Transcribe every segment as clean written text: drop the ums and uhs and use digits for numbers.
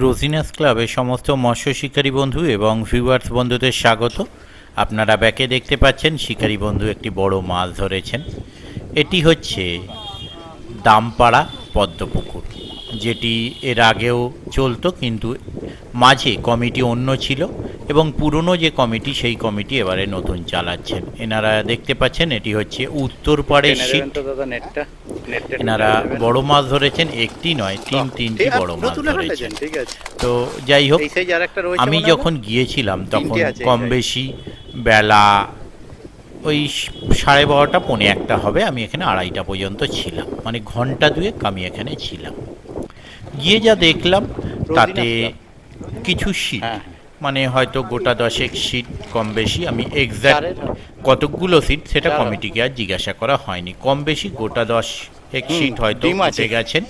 রোজিনাস ক্লাবে সমস্ত মৎস্য শিকারী বন্ধু এবং ভিউয়ার্স বন্ধুদের স্বাগত। আপনারা ব্যাকে দেখতে পাচ্ছেন শিকারী বন্ধু একটি বড় মাছ ধরেছেন। এটি হচ্ছে দামপাড়া পদ্মপুকুর, যেটি এর আগেও চলতো, কিন্তু মাঝে কমিটি অন্য ছিল এবং পুরনো যে কমিটি সেই কমিটি এবারে নতুন চালাচ্ছেন। এনারা দেখতে পাচ্ছেন এটি হচ্ছে উত্তর পাড়ের শীত। এনারা বড় মাছ ধরেছেন, একটি নয় তিনটি বড় মাছ ধরেছেন। তো যাই হোক, আমি যখন গিয়েছিলাম তখন কম বেশি বেলা ওই 12:30 পৌনে 1 হবে। আমি এখানে 2:30 পর্যন্ত ছিলাম, মানে ঘন্টা দুয়েক আমি এখানে ছিলাম। গিয়ে যা দেখলাম তাতে কিছু সিট, মানে হয়তো গোটা 10 সিট কম বেশি। আমি এক্স্যাক্ট কতগুলো সিট সেটা কমিটিকে আর জিজ্ঞাসা করা হয়নি। কম বেশি গোটা 10 সিট হয়তো উঠে গেছেন।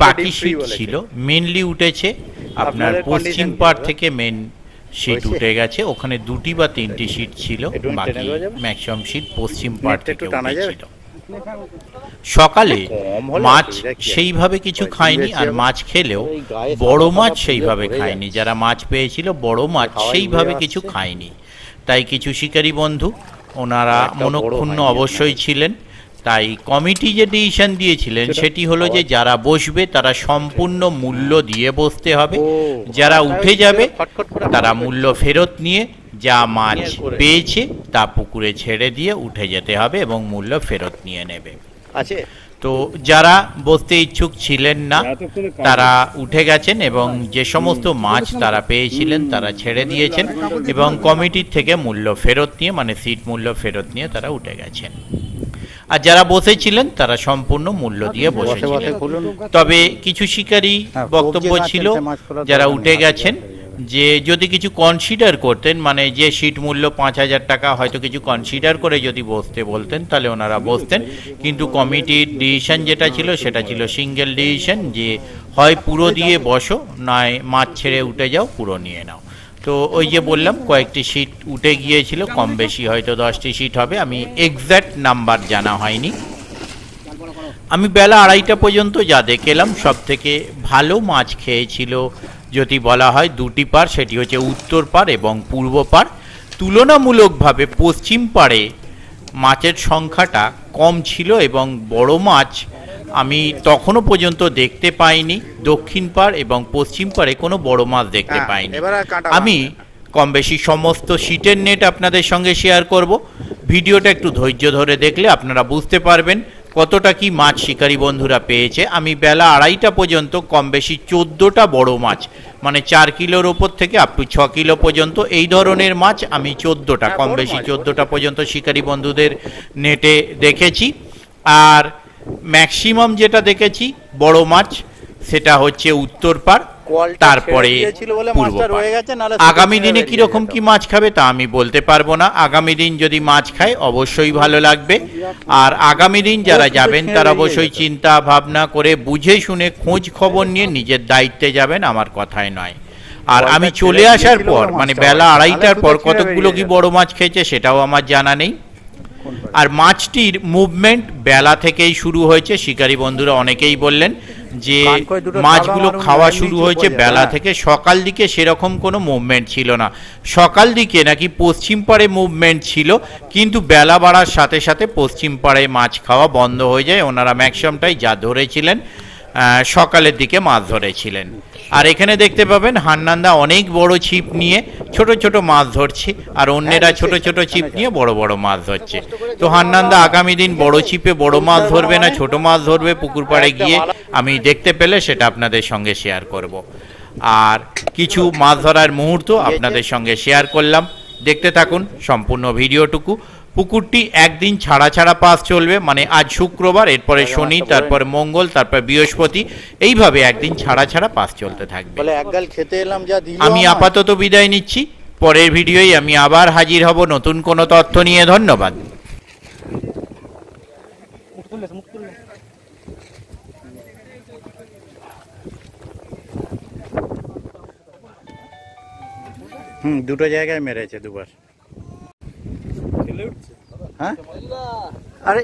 বাকি সিট ছিল মেনলি উঠেছে আপনার পশ্চিম পাড় থেকে মেন সিট উঠে গেছে। ওখানে 2টি বা 3টি সিট ছিল, বাকি ম্যাক্সিমাম সিট পশ্চিম পাড় থেকে উঠেছিল। সকালে মাছ সেইভাবে কিছু খায়নি, আর মাছ খেলেও বড় মাছ সেইভাবে খায়নি। যারা মাছ পেয়েছিল বড় মাছ সেইভাবে কিছু খায়নি। তাই কিছু শিকারী বন্ধু ওনারা মনক্ষুণ্ণ অবশ্যই ছিলেন। তাই কমিটি যে ডিসিশন দিয়েছিলেন সেটি হলো যে যারা বসবে তারা সম্পূর্ণ মূল্য দিয়ে বসতে হবে, যারা উঠে যাবে তারা মূল্য ফেরত নিয়ে যা মাছ পেয়েছে তা পুকুরে ছেড়ে দিয়ে উঠে যেতে হবে এবং মূল্য ফেরত নিয়ে নেবে। তো যারা বসতে ইচ্ছুক ছিলেন না তারা উঠে গেছেন এবং যে সমস্ত মাছ তারা পেয়েছিলেন তারা ছেড়ে দিয়েছেন এবং কমিটির থেকে মূল্য ফেরত নিয়ে, মানে সিট মূল্য ফেরত নিয়ে তারা উঠে গেছেন। আর যারা বসেছিলেন তারা সম্পূর্ণ মূল্য দিয়ে বসেছিলেন। তবে কিছু শিকারী বক্তব্য ছিল যারা উঠে গেছেন যে যদি কিছু কনসিডার করতেন, মানে যে সিট মূল্য 5,000 টাকা, হয়তো কিছু কনসিডার করে যদি বসতে বলতেন তাহলে ওনারা বসতেন। কিন্তু কমিটির ডিসিশন যেটা ছিল সেটা ছিল সিঙ্গেল ডিসিশন, যে হয় পুরো দিয়ে বসো, নয় মাছ ছেড়ে উঠে যাও, পুরো নিয়ে নাও। তো ওই যে বললাম কয়েকটি সিট উঠে গিয়েছিল, কম বেশি হয়তো 10টি সিট হবে, আমি এক্স্যাক্ট নাম্বার জানা হয়নি। আমি বেলা 2:30 পর্যন্ত যা দেখলাম সব থেকে ভালো মাছ খেয়েছিল যদি বলা হয় 2টি পাড়, সেটি হচ্ছে উত্তর পাড় এবং পূর্ব পাড়। তুলনামূলকভাবে পশ্চিম পাড়ে মাছের সংখ্যাটা কম ছিল এবং বড় মাছ আমি তখনও পর্যন্ত দেখতে পাইনি। দক্ষিণ পাড় এবং পশ্চিম পাড়ে কোনো বড় মাছ দেখতে পাইনি। আমি কম বেশি সমস্ত সিটের নেট আপনাদের সঙ্গে শেয়ার করব। ভিডিওটা একটু ধৈর্য ধরে দেখলে আপনারা বুঝতে পারবেন কতটা কি মাছ শিকারী বন্ধুরা পেয়েছে। আমি বেলা 2:30 পর্যন্ত কম বেশি 14টা বড় মাছ, মানে 4 কিলোর ওপর থেকে আপ টু 6 কিলো পর্যন্ত এই ধরনের মাছ আমি 14টা, কম বেশি 14টা পর্যন্ত শিকারী বন্ধুদের নেটে দেখেছি। আর ম্যাক্সিমাম যেটা দেখেছি বড় মাছ সেটা হচ্ছে উত্তর পাড়, তারপরে পূর্ব পাড়। আগামী দিনে কিরকম কি মাছ খাবে তা আমি বলতে পারবো না। আগামী দিন যদি মাছ খায় অবশ্যই ভালো লাগবে। আর আগামী দিন যারা যাবেন তারা অবশ্যই চিন্তা ভাবনা করে বুঝে শুনে খোঁজ খবর নিয়ে নিজের দায়িত্বে যাবেন, আমার কথায় নয়। আর আমি চলে আসার পর, মানে বেলা 2:30টার পর কতগুলো কি বড় মাছ খেয়েছে সেটাও আমার জানা নেই। আর মাছটির মুভমেন্ট বেলা থেকেই শুরু হয়েছে। শিকারী বন্ধুরা অনেকেই বললেন যে মাছগুলো খাওয়া শুরু হয়েছে বেলা থেকে। সকাল দিকে সেরকম কোনো মুভমেন্ট ছিল না। সকাল দিকে নাকি পশ্চিম পাড়ে মুভমেন্ট ছিল, কিন্তু বেলা বাড়ার সাথে সাথে পশ্চিম পাড়ে মাছ খাওয়া বন্ধ হয়ে যায়। ওনারা ম্যাক্সিমামটাই যা ধরেছিলেন সকালের দিকে মাছ ধরেছিলেন। আর এখানে দেখতে পাবেন হান্নানদা অনেক বড় ছিপ নিয়ে ছোট ছোট মাছ ধরছে, আর অন্যেরা ছোট ছোট ছিপ নিয়ে বড় বড় মাছ ধরছে। তো হান্নানদা আগামী দিন বড় ছিপে বড় মাছ ধরবে না, ছোট মাছ ধরবে। পুকুর পাড়ে গিয়ে আমি দেখতে পেলে সেটা আপনাদের সঙ্গে শেয়ার করব। আর কিছু মাছ ধরার মুহূর্ত আপনাদের সঙ্গে শেয়ার করলাম, দেখতে থাকুন সম্পূর্ণ ভিডিওটুকু। পুকুরটি একদিন ছাড়া ছাড়া পাস চলবে, মানে আজ শুক্রবার, এরপরে শনি, তারপরে মঙ্গল, তারপর বৃহস্পতি, এইভাবে একদিন ছাড়া ছাড়া পাস চলতে থাকবে। আমি আপাতত বিদায় নিচ্ছি। পরের ভিডিওয় আমি আবার হাজির হব নতুন কোনো তথ্য নিয়ে। ধন্যবাদ। দুটো জায়গায় মেরেছে দুবার। হ্যাঁ, আরে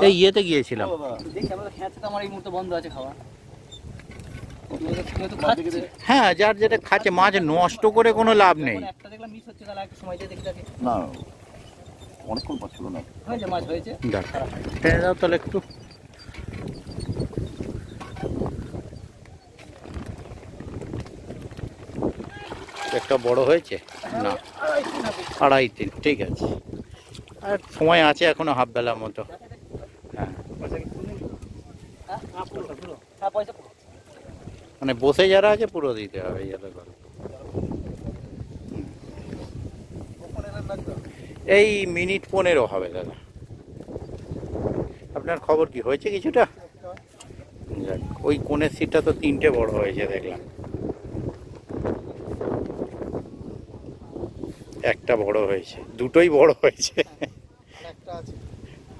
এই ইয়েতে গিয়েছিলাম। আমার এই মুহূর্তে বন্ধ আছে খাওয়া। হ্যাঁ, যার যেটা খাচ্ছে, মাছ নষ্ট করে কোনো লাভ নেই। না অনেকক্ষণ পর ছিল না, মাছ হয়েছে, টেনে দাও তাহলে একটু। একটা বড় হয়েছে না, 2.5-3, ঠিক আছে। আর সময় আছে এখনো, হাফ বেলার মতো। হ্যাঁ, মানে বসে যারা আছে পুরো দিতে হবে। এই মিনিট 15 হবে দাদা। আপনার খবর কি হয়েছে কিছুটা? ওই কোণের সিটটা তো 3টে বড় হয়েছে দেখলাম, একটা বড় হয়েছে, দুটোই বড় হয়েছে।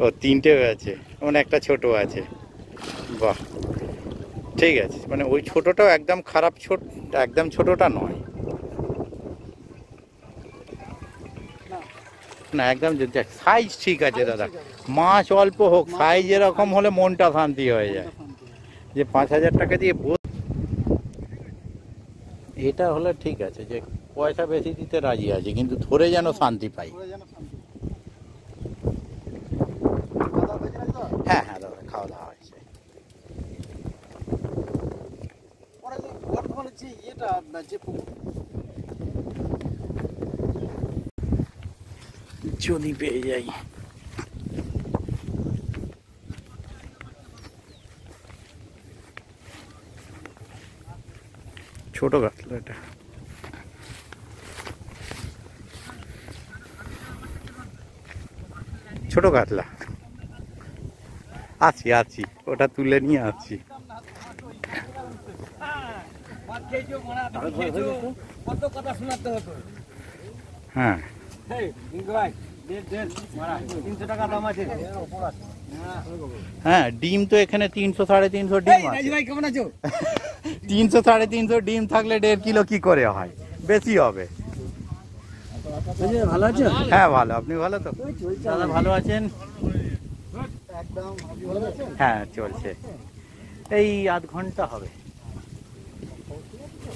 ও 3টে আছে, মানে একটা ছোট আছে। বাহ, ঠিক আছে। মানে ওই ছোটটাও একদম খারাপ, একদম ছোটটা নয় না, একদম সাইজ ঠিক আছে দাদা। মাছ অল্প হোক, সাইজ এরকম হলে মনটা শান্তি হয়ে যায়। যে 5,000 টাকা দিয়ে এটা হলে ঠিক আছে, যে পয়সা বেশি দিতে রাজি আছে, কিন্তু ধরে যেন শান্তি পাই। হ্যাঁ হ্যাঁ দাদা, খাওয়া দাওয়া হয়েছে। যদি পেয়ে যাই। ছোট কাতলা এটা, ছোট কাতলা। আছি, ওটা তুলে নিয়ে আসছি। হ্যাঁ, হ্যাঁ, ডিম তো এখানে 300-350 ডিম আছে। 300-350 ডিম থাকলে 1.5 কিলো কি করে হয়? বেশি হবে। ভালো আছেন? হ্যাঁ ভালো, আপনি ভালো তো? দাদা ভালো আছেন? হ্যাঁ চলছে, এই আধ ঘন্টা হবে।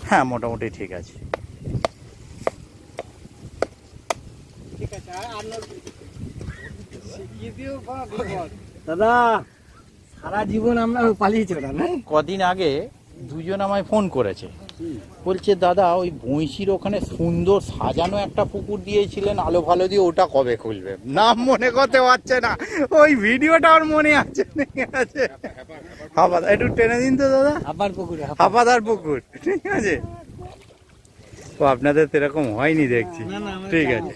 হ্যাঁ মোটামুটি ঠিক আছে। দাদা সারা জীবন আমরা পালিয়েছি ওটা না। কদিন আগে দুজন আমায় ফোন করেছে, বলছে দাদা ওই বঁইশির ওখানে সুন্দর সাজানো একটা পুকুর দিয়েছিলেন আলো ভালো দিয়ে, ওটা কবে খুলবে? নাম মনে করতে পারছে না, ওই ভিডিওটা ওর মনে আছে। একটু টেনে দিন তো দাদা। হাপাদার পুকুর, ঠিক আছে। ও আপনাদের সেরকম হয়নি দেখছি। ঠিক আছে,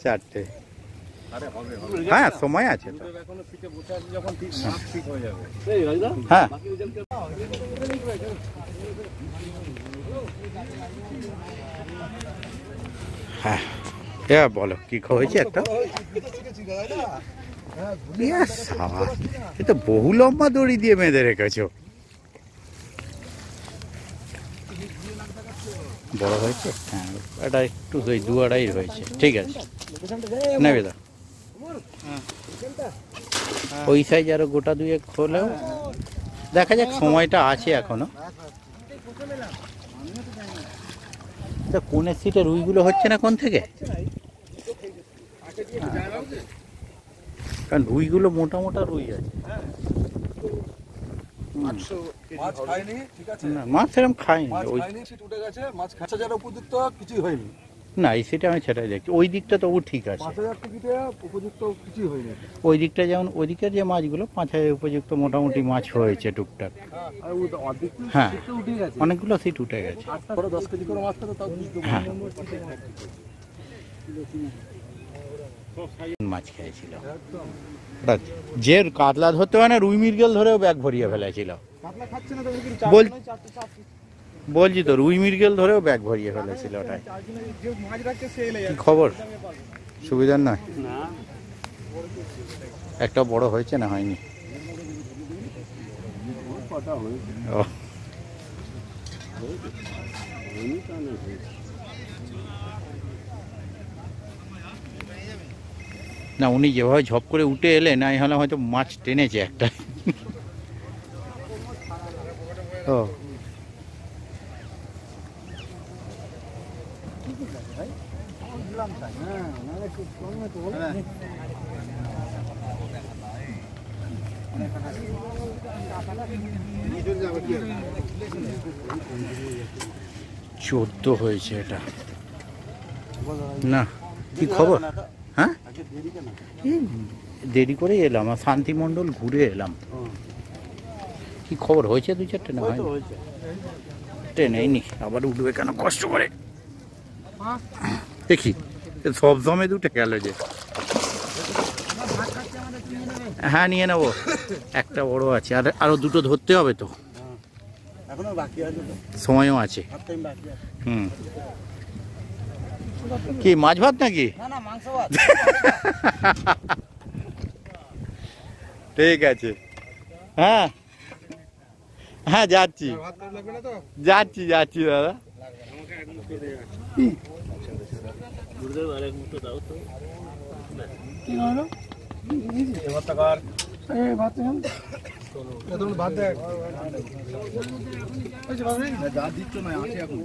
4টে। হ্যাঁ সময় আছে তো। হ্যাঁ হ্যাঁ, বলো কি হয়েছে? একটা এ তো বহু লম্বা দড়ি দিয়ে বেঁধে রেখেছো। বড় হয়েছে? হ্যাঁ, এটা একটু 2-2.5 হয়েছে, ঠিক আছে নেবে দা। ওই সাইজ আরো গোটা 2-1 হলেও দেখা যাক, সময়টা আছে এখনো। কোনের সিটে রুইগুলো হচ্ছে না কোন থেকে? কারণ রুইগুলো মোটা মোটা রুই আছে। মাছ সেরকম খাইনি, উপযুক্ত কিছুই হয়নি। না এই সিটে আমি সেটাই দেখছি, ওই দিকটা তবু ঠিক আছে। ওই দিকটা যেমন ওইদিকের যে মাছগুলো 5,000 উপযুক্ত মোটামুটি মাছ হয়েছে টুকটাক। হ্যাঁ অনেকগুলো সিট উঠে গেছে। হ্যাঁ মাছ খেয়েছিল, যে কাতলা ধরতে হয় না, রুই মৃগেল ধরেও ব্যাগ ভরিয়ে ফেলেছিল। বলছি তো, রুই মৃগেল ধরেও ব্যাগ ভরিয়ে ফেলেছিল। ওটাই কি খবর? সুবিধার নয়? একটা বড় হয়েছে না হয়নি? না উনি যেভাবে ঝপ করে উঠে এলেন, না হলে হয়তো মাছ টেনেছে একটা। ও হ্যাঁ নাহলে খুব কমে তো বলো। চোদ্দ হয়েছে এটা না। কি খবর? হ্যাঁ এই দেরি করে এলাম, আর শান্তিমণ্ডল ঘুরে এলাম। কি খবর হয়েছে? 2-4 ট্রেনে হয় ট্রেন এইনি, আবার উঠবে কেন কষ্ট করে। দেখি সব জমে দুটো গেল যে। হ্যাঁ নিয়ে নেবো, একটা বড় আছে, আর আরো দুটো ধরতে হবে তো, এখনো বাকি আছে তো, সময়ও আছে। হাফ টাইম বাকি আছে। হুম, কি মাছ ভাত নাকি? না না মাংস ভাত। ঠিক আছে, হ্যাঁ হ্যাঁ যাচ্ছি যাচ্ছি যাচ্ছি দাদা। কি হলো? এই ভাত খান। তুমি ভাত দেখ। যা দিচ্ছ না আছে এখন।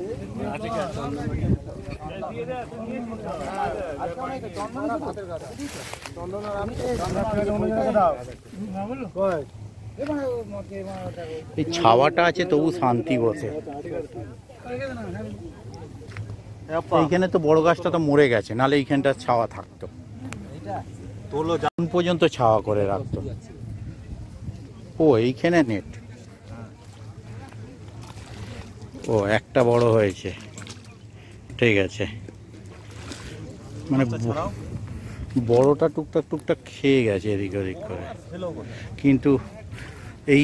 এই ছাওয়াটা আছে তবু শান্তি বসে। এইখানে তো বড় গাছটা তো মরে গেছে, নাহলে এইখানটা ছাওয়া থাকতো, পর্যন্ত ছাওয়া করে রাখতো। ও এইখানে নেট, ও একটা বড় হয়েছে, ঠিক আছে। মানে বড়টা টুকটাক টুকটাক খেয়ে গেছে এদিক ওদিক করে, কিন্তু এই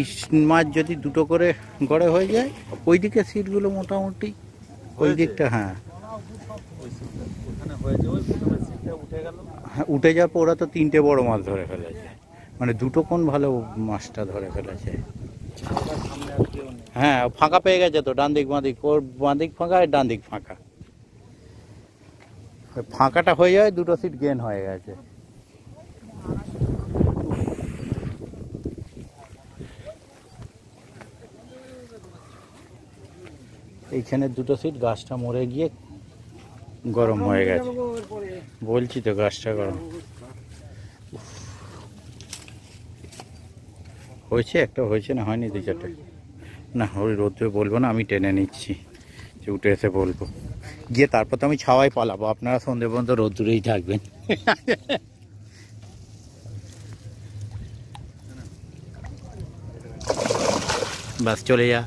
মাছ যদি দুটো করে গড়ে হয়ে যায়, ওইদিকে সিটগুলো মোটামুটি ওই দিকটা, হ্যাঁ হ্যাঁ উঠে যাওয়ার পর ওরা তো 3টে বড় মাছ ধরে ফেলেছে, মানে দুটো কোন ভালো মাছটা ধরে ফেলেছে। হ্যাঁ ফাঁকা পেয়ে গেছে তো, ডান দিক বাঁ দিক, ওর বাঁ দিক ফাঁকা আর ডান দিক ফাঁকা, ফাঁকাটা হয়ে যায়, দুটো সিট গেন হয়ে গেছে। এইখানে দুটো সিট গাছটা মরে গিয়ে গরম হয়ে গেছে, বলছি তো গাছটা গরম হয়েছে। একটা হয়েছে না হয়নি 2-4টে, না ওই রোদ্রে বলবো না, আমি টেনে নিচ্ছি যে উঠে এসে বলবো গিয়ে, তারপর তো আমি ছাওয়ায় পালাবো, আপনারা সন্ধ্যে পর্যন্ত রোদ্দুরেই থাকবেন। বাস চলে যা।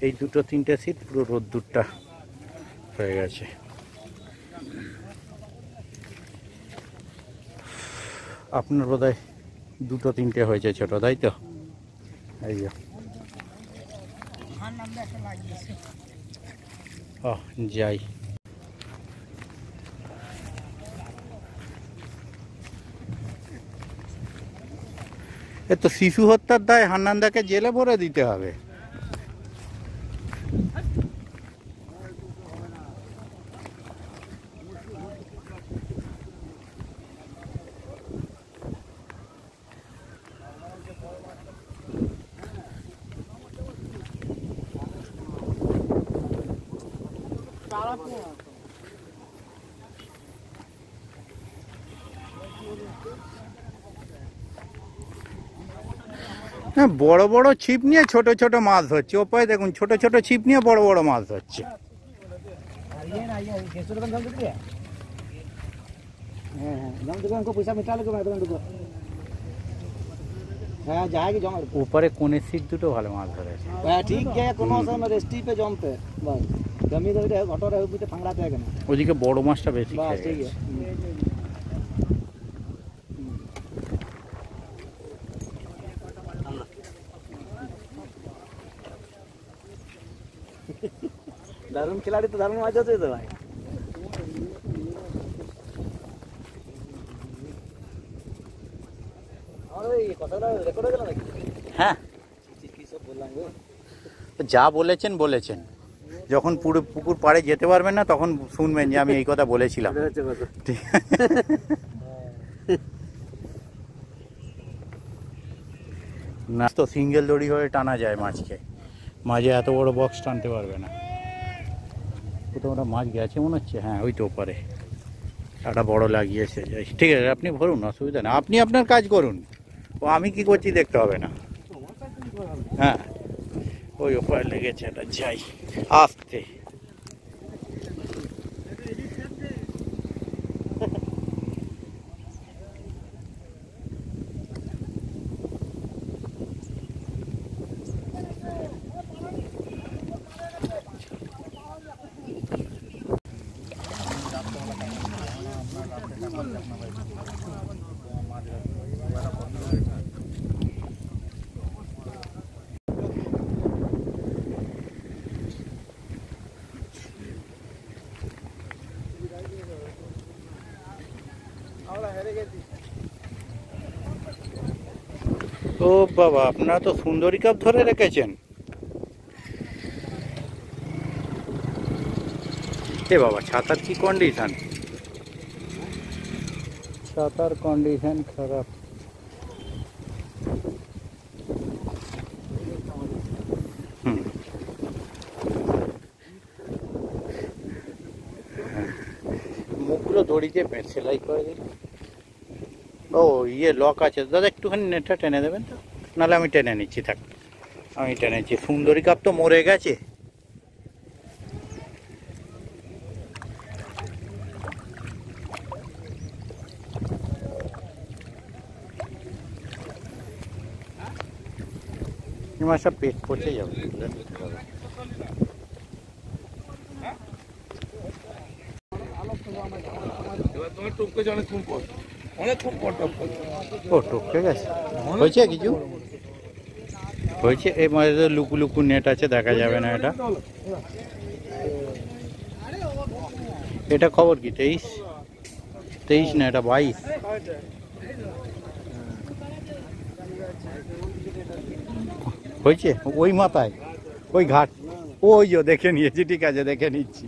এই 2-3টে সিট পুরো রোদ্দুরটা হয়ে গেছে। আপনার বোধহয় 2-3টে হয়েছে ছোট, তাই তো? এই যাই। এ তো শিশু হত্যার দায় হান্নানদাকে জেলে ভরে দিতে হবে। হ্যাঁ বড় বড় ছিপ নিয়ে ছোট ছোট মাছ ধরছে, ওপারে দেখুন ছোট ছোট ছিপ নিয়ে বড় বড় মাছ ধরছে। ওপারে কোনের সিট দুটো ভালো মাছ ধরেছে। ঠিক আছে, কোনো সময় রেস্টি पे जमते बस जमी तो घटो रहे बीते फंगड़ाते है ना, ওদিকে বড় মাছটা বেশি बस খেয়ে ठीक গেছে। है। दारुण खिलाड़ी तो दारुण मजा होते भाई। अरे ये কথাটা রেকর্ড হয়ে গেল নাকি? হ্যাঁ কি সব বললাম গো, যা বলেছেন বলেছেন, যখন পুরো পুকুর পাড়ে যেতে পারবেন না তখন শুনবেন যে আমি এই কথা বলেছিলাম। ঠিক না তো সিঙ্গেল দড়ি হয়ে টানা যায় মাছকে, মাঝে এত বড় বক্স টানতে পারবে না। কোথাও ওটা মাছ গেছে মনে হচ্ছে, হ্যাঁ ওই তো ওপারে একটা বড় লাগিয়েছে। ঠিক আছে আপনি ভরুন, অসুবিধা না, আপনি আপনার কাজ করুন, ও আমি কি করছি দেখতে হবে না। হ্যাঁ ওই ওপারে লেগেছে, এটা যাই আসতে। ও বাবা, আপনারা তো সুন্দরী কাপ ধরে রেখেছেন। এ বাবা, ছাতার কি কন্ডিশন, ছাতার কন্ডিশন খারাপ। মুখগুলো দড়িতে সেলাই করে দিল। ও ইয়ে লক আছে দাদা, একটুখানি নেটটা টেনে দেবেন তো, নাহলে আমি টেনে নিচ্ছি, থাক আমি টেনেছি। সুন্দরী কাপ তো মরে গেছে। আমার সব পেট পচে যাবে। ও টপকে গেছে, হয়েছে কিছু হয়েছে। এই মাঝে লুকু লুকু নেট আছে, দেখা যাবে না। এটা খবর কি 23 না, এটা 22 হয়েছে। ওই মাথায় ওই ঘাট, ওই যে দেখে নিয়েছি, ঠিক আছে দেখে নিচ্ছি।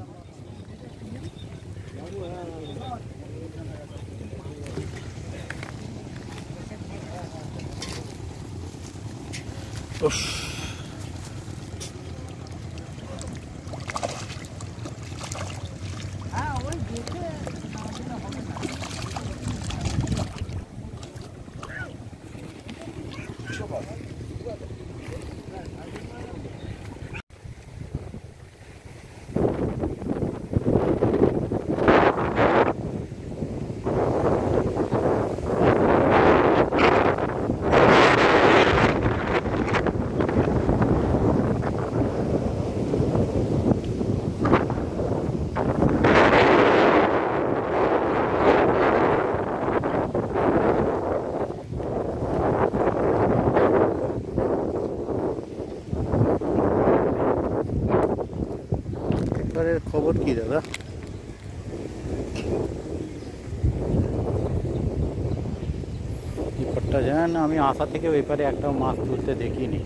খবর কি দাদা? ব্যাপারটা জানেন, আমি আসা থেকে ওই পারে একটাও মাছ তুলতে দেখিনি।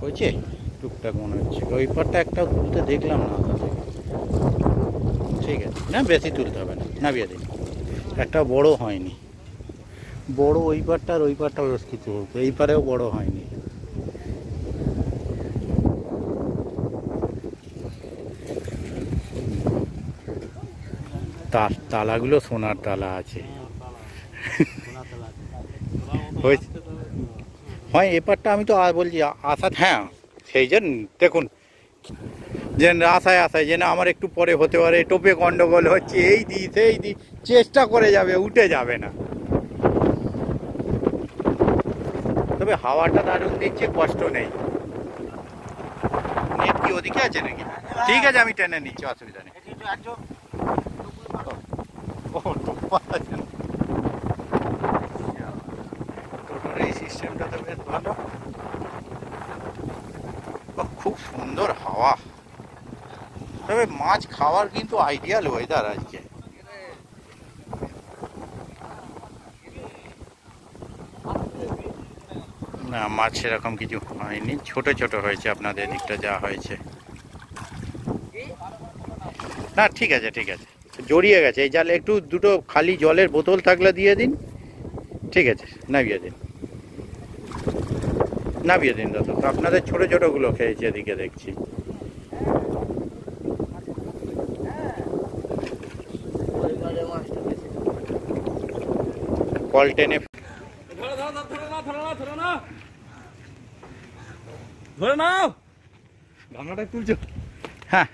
হয়েছে টুকটাক মনে হচ্ছে, ওই পারটা একটাও তুলতে দেখলাম না আসা থেকে। ঠিক আছে, না বেশি তুলতে হবে না, না বিয়ে দিন, একটা বড় হয়নি। বড় ওই পারটা আর ওই পারটা বেশ কিছু হতো, এই পারেও বড় হয়নি। তালাগুলো সোনার তালা আছে। হয় এপারটা আমি তো বলছি আশা, হ্যাঁ সেই জন্য দেখুন যে আশায় যে না আমার একটু পরে হতে পারে, টোপে গন্ডগোল হচ্ছে, এই সেই চেষ্টা করে যাবে, উঠে যাবে না। তবে হাওয়াটা দারুণ দিচ্ছে, কষ্ট নেই। নেট কি ওদিকে আছে নাকি? ঠিক আছে আমি টেনে নিচ্ছি, অসুবিধা নেই। টোটোর এই সিস্টেমটা তো বেশ ভালো, খুব সুন্দর হাওয়া। তবে মাছ খাওয়ার কিন্তু আইডিয়াল ওয়েদার আজকে। না মাছ সেরকম কিছু হয়নি, ছোট ছোট হয়েছে আপনাদের দিকটা যা হয়েছে। না ঠিক আছে ঠিক আছে, জড়িয়ে গেছে এই জালে। একটু দুটো খালি জলের বোতল থাকলে দিয়ে দিন। ঠিক আছে, নামিয়ে দিন, নামিয়ে দিন দাদা। তো আপনাদের ছোট ছোটগুলো খেয়েছে এদিকে দেখছি। কল টেনে ধরে নাও, ভাঙাটা তুলছো। হ্যাঁ